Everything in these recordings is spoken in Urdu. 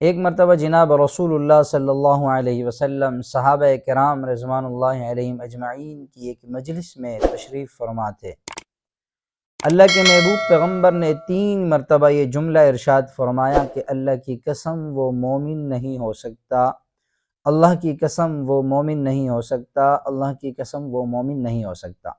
ایک مرتبہ جناب رسول اللہ صلی اللہ علیہ وسلم صحابہ کرام رضوان اللہ علیہم اجمعین کی ایک مجلس میں تشریف فرما تھے۔ اللہ کے محبوب پیغمبر نے 3 مرتبہ یہ جملہ ارشاد فرمایا کہ اللہ کی قسم وہ مومن نہیں ہو سکتا، اللہ کی قسم وہ مومن نہیں ہو سکتا، اللہ کی قسم وہ مومن نہیں ہو سکتا۔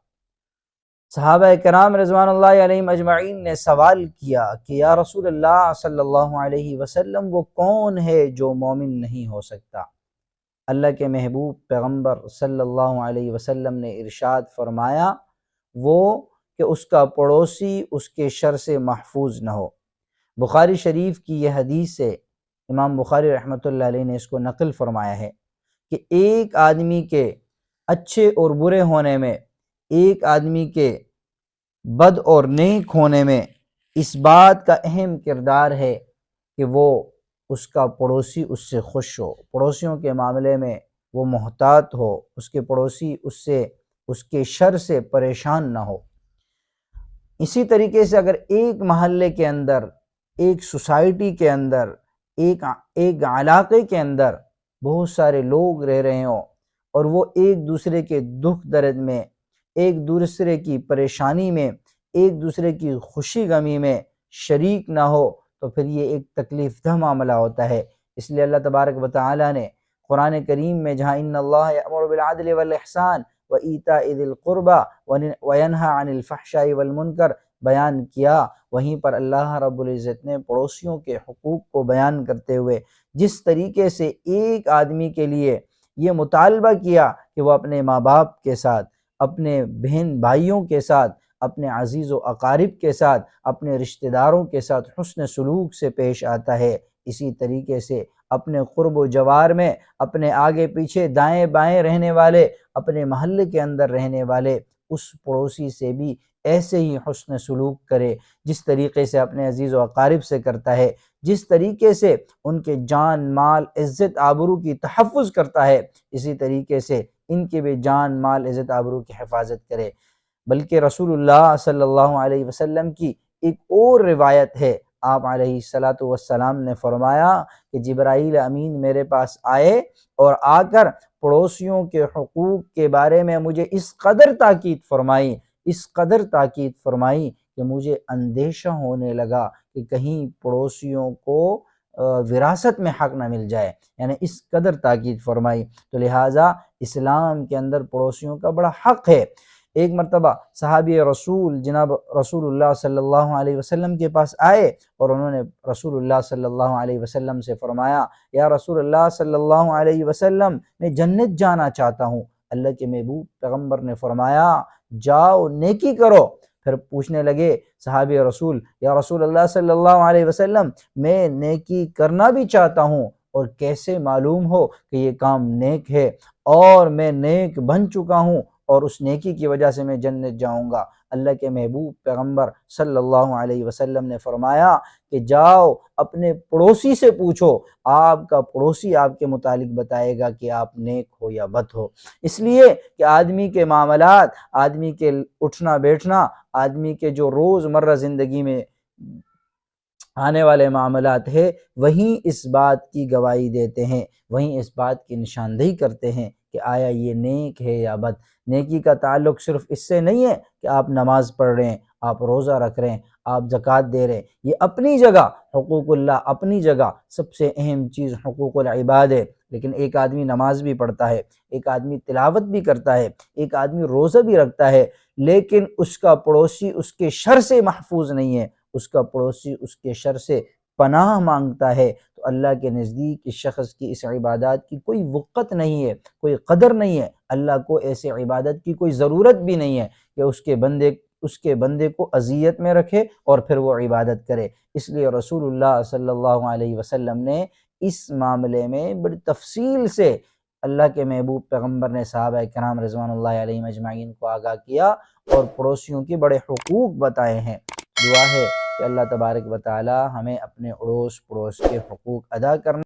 صحابہ کرام رضوان اللہ علیہم اجمعین نے سوال کیا کہ یا رسول اللہ صلی اللہ علیہ وسلم وہ کون ہے جو مومن نہیں ہو سکتا؟ اللہ کے محبوب پیغمبر صلی اللہ علیہ وسلم نے ارشاد فرمایا وہ کہ اس کا پڑوسی اس کے شر سے محفوظ نہ ہو۔ بخاری شریف کی یہ حدیث ہے، امام بخاری رحمۃ اللہ علیہ نے اس کو نقل فرمایا ہے کہ ایک آدمی کے اچھے اور برے ہونے میں، ایک آدمی کے بد اور نیک ہونے میں اس بات کا اہم کردار ہے کہ وہ اس کا پڑوسی اس سے خوش ہو، پڑوسیوں کے معاملے میں وہ محتاط ہو، اس کے پڑوسی اس کے شر سے پریشان نہ ہو۔ اسی طریقے سے اگر ایک محلے کے اندر، ایک سوسائٹی کے اندر، ایک علاقے کے اندر بہت سارے لوگ رہ رہے ہوں اور وہ ایک دوسرے کے دکھ درد میں، ایک دوسرے کی پریشانی میں، ایک دوسرے کی خوشی غمی میں شریک نہ ہو تو پھر یہ ایک تکلیف دہ معاملہ ہوتا ہے۔ اس لیے اللہ تبارک و تعالی نے قرآن کریم میں جہاں ان اللہ یأمر بالعدل والاحسان وایتاء ذی القربى وینہی عن الفحشاء والمنکر بیان کیا، وہیں پر اللہ رب العزت نے پڑوسیوں کے حقوق کو بیان کرتے ہوئے جس طریقے سے ایک آدمی کے لیے یہ مطالبہ کیا کہ وہ اپنے ماں باپ کے ساتھ، اپنے بہن بھائیوں کے ساتھ، اپنے عزیز و اقارب کے ساتھ، اپنے رشتہ داروں کے ساتھ حسن سلوک سے پیش آتا ہے، اسی طریقے سے اپنے قرب و جوار میں، اپنے آگے پیچھے دائیں بائیں رہنے والے، اپنے محلے کے اندر رہنے والے اس پڑوسی سے بھی ایسے ہی حسن سلوک کرے جس طریقے سے اپنے عزیز و اقارب سے کرتا ہے، جس طریقے سے ان کے جان مال عزت آبرو کی تحفظ کرتا ہے، اسی طریقے سے ان کے بھی جان مال عزت آبرو کی حفاظت کرے۔ بلکہ رسول اللہ صلی اللہ علیہ وسلم کی ایک اور روایت ہے، آپ علیہ الصلاۃ والسلام نے فرمایا کہ جبرائیل امین میرے پاس آئے اور آ کر پڑوسیوں کے حقوق کے بارے میں مجھے اس قدر تاکید فرمائی کہ مجھے اندیشہ ہونے لگا کہ کہیں پڑوسیوں کو وراثت میں حق نہ مل جائے، یعنی اس قدر تاکید فرمائی۔ تو لہٰذا اسلام کے اندر پڑوسیوں کا بڑا حق ہے۔ ایک مرتبہ صحابی رسول جناب رسول اللہ صلی اللہ علیہ وسلم کے پاس آئے اور انہوں نے رسول اللہ صلی اللہ علیہ وسلم سے فرمایا یا رسول اللہ صلی اللہ علیہ وسلم میں جنت جانا چاہتا ہوں۔ اللہ کے محبوب پیغمبر نے فرمایا جاؤ نیکی کرو۔ پھر پوچھنے لگے صحابی رسول یا رسول اللہ صلی اللہ علیہ وسلم میں نیکی کرنا بھی چاہتا ہوں اور کیسے معلوم ہو کہ یہ کام نیک ہے اور میں نیک بن چکا ہوں اور اس نیکی کی وجہ سے میں جنت جاؤں گا؟ اللہ کے محبوب پیغمبر صلی اللہ علیہ وسلم نے فرمایا کہ جاؤ اپنے پڑوسی سے پوچھو، آپ کا پڑوسی آپ کے متعلق بتائے گا کہ آپ نیک ہو یا بد ہو۔ اس لیے کہ آدمی کے معاملات، آدمی کے اٹھنا بیٹھنا، آدمی کے جو روز مرہ زندگی میں آنے والے معاملات ہے وہیں اس بات کی گواہی دیتے ہیں، وہیں اس بات کی نشاندہی کرتے ہیں کہ آیا یہ نیک ہے یا بد۔ نیکی کا تعلق صرف اس سے نہیں ہے کہ آپ نماز پڑھ رہے ہیں، آپ روزہ رکھ رہے ہیں، آپ زکوٰۃ دے رہے ہیں، یہ اپنی جگہ حقوق اللہ، اپنی جگہ سب سے اہم چیز حقوق العباد ہے۔ لیکن ایک آدمی نماز بھی پڑھتا ہے، ایک آدمی تلاوت بھی کرتا ہے، ایک آدمی روزہ بھی رکھتا ہے، لیکن اس کا پڑوسی اس کے شر سے محفوظ نہیں ہے، اس کا پڑوسی اس کے شر سے پناہ مانگتا ہے، تو اللہ کے نزدیک اس شخص کی اس عبادات کی کوئی وقت نہیں ہے، کوئی قدر نہیں ہے۔ اللہ کو ایسے عبادت کی کوئی ضرورت بھی نہیں ہے کہ اس کے بندے کو اذیت میں رکھے اور پھر وہ عبادت کرے۔ اس لیے رسول اللہ صلی اللہ علیہ وسلم نے اس معاملے میں بڑی تفصیل سے اللہ کے محبوب پیغمبر نے صحابہ کرام رضوان اللہ علیہم اجمعین کو آگاہ کیا اور پڑوسیوں کے بڑے حقوق بتائے ہیں۔ دعا ہے کہ اللہ تبارک و تعالی ہمیں اپنے اڑوس پڑوس کے حقوق ادا کرنا